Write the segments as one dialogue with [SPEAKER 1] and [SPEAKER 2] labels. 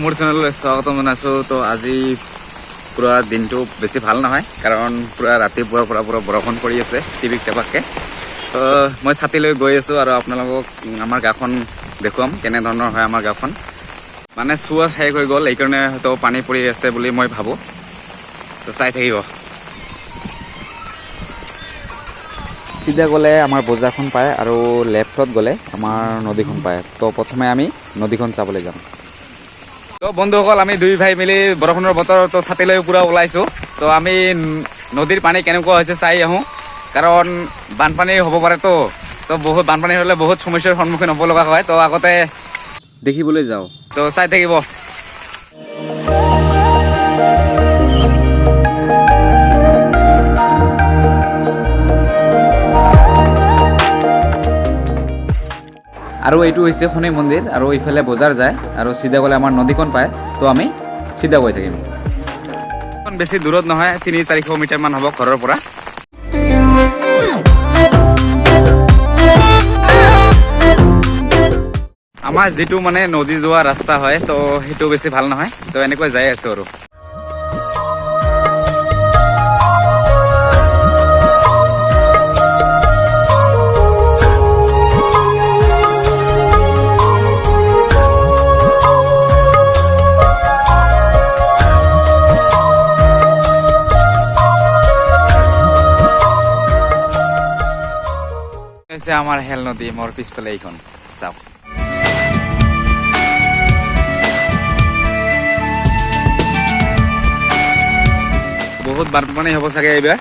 [SPEAKER 1] মোৰ চেনেললৈ স্বাগতম জনাইছোঁ। তো আজি পুৰা দিনটো বেছি ভাল নহয়, কাৰণ পুৰা ৰাতিপুৱাৰ পৰা পুৰা বৰষুণ পৰি আছে টিভিক টেপাককৈ। তো মই ছাতি লৈ গৈ আছোঁ আৰু আপোনালোকক আমাৰ গাঁওখন দেখুৱাম কেনেধৰণৰ হয় আমাৰ গাঁওখন। মানে চোৱা শেষ হৈ গ'ল, এইকাৰণে হয়তো পানী পৰি আছে বুলি মই ভাবোঁ। তো চাই থাকিব। চিধা গ'লে আমাৰ বজাৰখন পায় আৰু লেফ্টত গ'লে আমাৰ নদীখন পায়। তো প্ৰথমে আমি নদীখন চাবলৈ যাম। তো বন্ধুসকল, আমি দুই ভাই মিলি বৰষুণৰ বতৰ তো ছাতি লৈ পূৰা ওলাইছোঁ। তো আমি নদীৰ পানী কেনেকুৱা হৈছে চাই আহোঁ, কাৰণ বানপানী হ'ব পাৰেতো। তো বহুত বানপানী হ'লে বহুত সমস্যাৰ সন্মুখীন হ'ব লগা হয়। তো আগতে দেখিবলৈ যাওঁ, তো চাই থাকিব। আৰু এইটো হৈছে শনি মন্দিৰ, আৰু ইফালে বজাৰ যায় আৰু চিধা গ'লে আমাৰ নদীখন পায়। তো আমি চিধা গৈ থাকিম। বেছি দূৰত নহয়, 300-400 মিটাৰমান হ'ব ঘৰৰ পৰা। আমাৰ যিটো মানে নদী যোৱা ৰাস্তা হয়, তো সেইটো বেছি ভাল নহয়। তো এনেকৈ যাই আছোঁ আৰু। আমাৰ হেল নদী, মোৰ পিছফালে এইখন চাওক। বহুত বানপানী হ'ব চাগে এইবাৰ।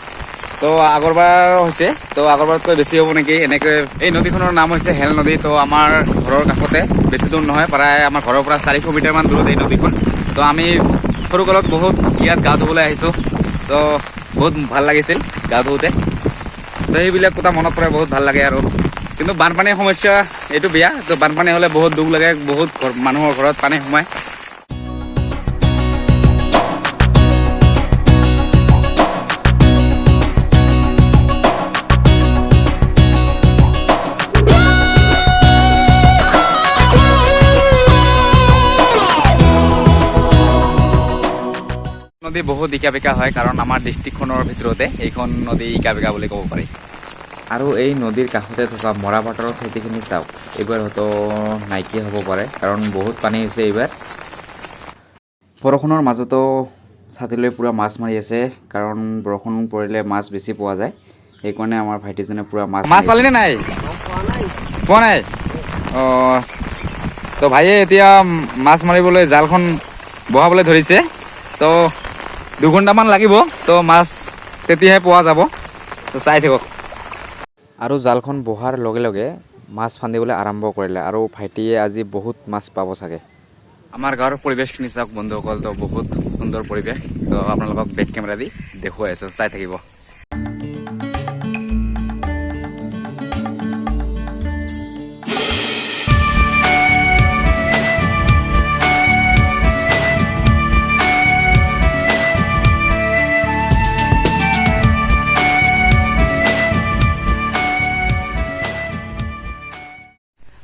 [SPEAKER 1] তো আগৰবাৰ হৈছে, তো আগৰবাৰতকৈ বেছি হ'ব নেকি এনেকৈ। এই নদীখনৰ নাম হৈছে হেল নদী। তো আমাৰ ঘৰৰ কাষতে, বেছি দূৰ নহয়, প্ৰায় আমাৰ ঘৰৰ পৰা 400 মিটাৰমান দূৰত এই নদীখন। তো আমি সৰুকালত বহুত ইয়াত গা ধুবলৈ আহিছোঁ। তো বহুত ভাল লাগিছিল গা ধুওঁতে। তো সেইবিলাক কথা মনত পৰে, বহুত ভাল লাগে আৰু। কিন্তু বানপানীৰ সমস্যা এইটো বেয়া। তো বানপানী হ'লে বহুত দুখ লাগে, বহুত মানুহৰ ঘৰত পানী সোমায়। নদী বহুত ইকা বেকা হয়, কাৰণ আমাৰ ডিষ্ট্ৰিক্টখনৰ ভিতৰতে এইখন নদী ইকা বেকা বুলি ক'ব পাৰি। আৰু এই নদীৰ কাষতে থকা মৰাপাটৰ খেতিখিনি চাওক, এইবাৰ হয়তো নাইকিয়া হ'ব পাৰে, কাৰণ বহুত পানী হৈছে এইবাৰ। বৰষুণৰ মাজতো ছাতিলৈ পূৰা মাছ মাৰি আছে, কাৰণ বৰষুণ পৰিলে মাছ বেছি পোৱা যায়। সেইকাৰণে আমাৰ ভাইটিজনে পূৰা মাছ পালিনে নাই? পোৱা নাই? অঁ, তো ভাইয়ে এতিয়া মাছ মাৰিবলৈ জালখন বহাবলৈ ধৰিছে। তো 2 ঘণ্টামান লাগিব, তো মাছ তেতিয়াহে পোৱা যাব। তো চাই থাকক। আৰু জালখন বহাৰ লগে লগে মাছ ফান্দিবলৈ আৰম্ভ কৰিলে, আৰু ভাইটিয়ে আজি বহুত মাছ পাব চাগে। আমাৰ গাঁৱৰ পৰিৱেশখিনি চাওক বন্ধুসকল, তো বহুত সুন্দৰ পৰিৱেশ। তো আপোনালোকক বেক কেমেৰা দি দেখুৱাই আছোঁ, চাই থাকিব।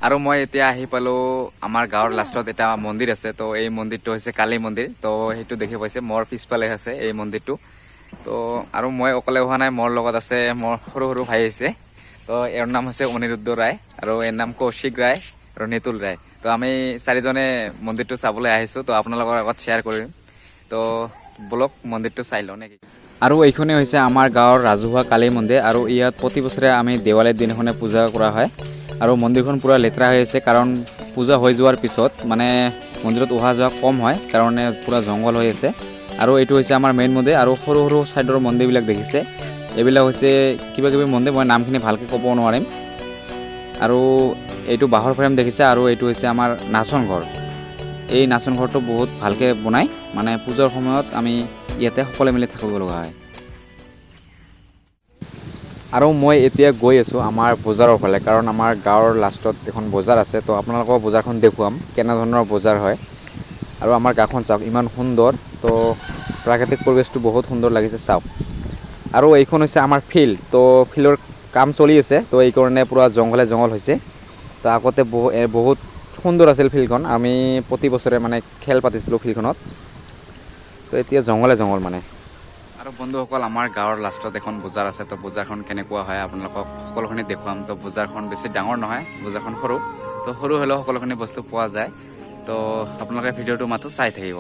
[SPEAKER 1] আৰু মই এতিয়া আহি পালোঁ আমাৰ গাঁৱৰ লাষ্টত এটা মন্দিৰ আছে। তো এই মন্দিৰটো হৈছে কালী মন্দিৰ। তো সেইটো দেখি পাইছে, মোৰ পিছফালে আছে এই মন্দিৰটো। তো আৰু মই অকলে হোৱা নাই, মোৰ লগত আছে মোৰ সৰু সৰু ভাই আছে। তো এওঁৰ নাম হৈছে অনিৰুদ্ধ ৰায়, আৰু এওঁৰ নাম কৌশিক ৰায় আৰু নিতুল ৰায়। তো আমি 4জনে মন্দিৰটো চাবলৈ আহিছোঁ। তো আপোনালোকৰ আগত শ্বেয়াৰ কৰিম। তো বলক মন্দিৰটো চাই লওঁ নেকি। আৰু এইখনেই হৈছে আমাৰ গাঁৱৰ ৰাজহুৱা কালী মন্দিৰ, আৰু ইয়াত প্ৰতি বছৰে আমি দেৱালীৰ দিনাখনে পূজা কৰা হয়। আৰু মন্দিৰখন পূৰা লেতেৰা হৈ আছে, কাৰণ পূজা হৈ যোৱাৰ পিছত মানে মন্দিৰত অহা যোৱা কম হয়, কাৰণে পূৰা জংঘল হৈ আছে। আৰু এইটো হৈছে আমাৰ মেইন মন্দিৰ, আৰু সৰু সৰু ছাইডৰ মন্দিৰবিলাক দেখিছে, এইবিলাক হৈছে কিবা কিবি মন্দিৰ, মই নামখিনি ভালকৈ ক'ব নোৱাৰিম। আৰু এইটো বাঁহৰ ফ্ৰেম দেখিছে, আৰু এইটো হৈছে আমাৰ নাচন ঘৰ। এই নাচন ঘৰটো বহুত ভালকৈ বনায়, মানে পূজাৰ সময়ত আমি ইয়াতে সকলোৱে মিলি থাকিব লগা হয়। আৰু মই এতিয়া গৈ আছোঁ আমাৰ বজাৰৰ ফালে, কাৰণ আমাৰ গাঁৱৰ লাষ্টত এখন বজাৰ আছে। তো আপোনালোকৰ বজাৰখন দেখুৱাম কেনেধৰণৰ বজাৰ হয়। আৰু আমাৰ গাঁওখন চাওক ইমান সুন্দৰ, তো প্ৰাকৃতিক পৰিৱেশটো বহুত সুন্দৰ লাগিছে চাওক। আৰু এইখন হৈছে আমাৰ ফিল্ড, তো ফিল্ডৰ কাম চলি আছে। তো এইকাৰণে পূৰা জংঘল হৈছে। তো আগতে বহুত সুন্দৰ আছিল ফিল্ডখন আমি প্ৰতি বছৰে মানে খেল পাতিছিলোঁ ফিল্ডখনত তো এতিয়া জংঘলে জংঘল মানে আৰু বন্ধুসকল আমাৰ গাঁৱৰ লাষ্টত এখন বজাৰ আছে তো বজাৰখন কেনেকুৱা হয় আপোনালোকক সকলোখিনি দেখুৱাম তো বজাৰখন বেছি ডাঙৰ নহয় বজাৰখন সৰু তো সৰু হ'লেও সকলোখিনি বস্তু পোৱা যায় তো আপোনালোকে ভিডিঅ'টো মাত্ৰ চাই থাকিব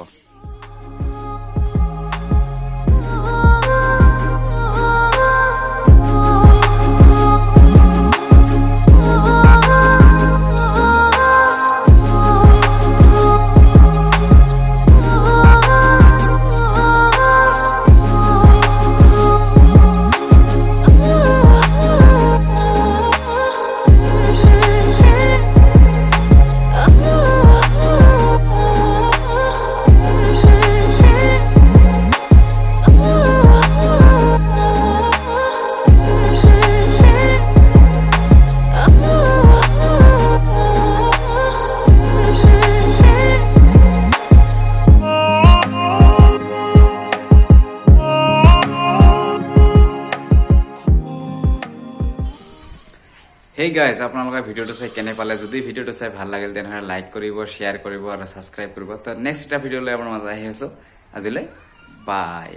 [SPEAKER 1] Hey guys, আপোনালোকে ভিডিঅ'টো চাই কেনে পালে যদি ভিডিঅ'টো চাই ভাল লাগিল তেনেহ'লে লাইক কৰিব শ্বেয়াৰ কৰিব আৰু সাবস্ক্ৰাইব কৰিব তো নেক্সট এটা ভিডিঅ' লৈ আপোনাৰ মাজত আহি আছো আজিলৈ বাই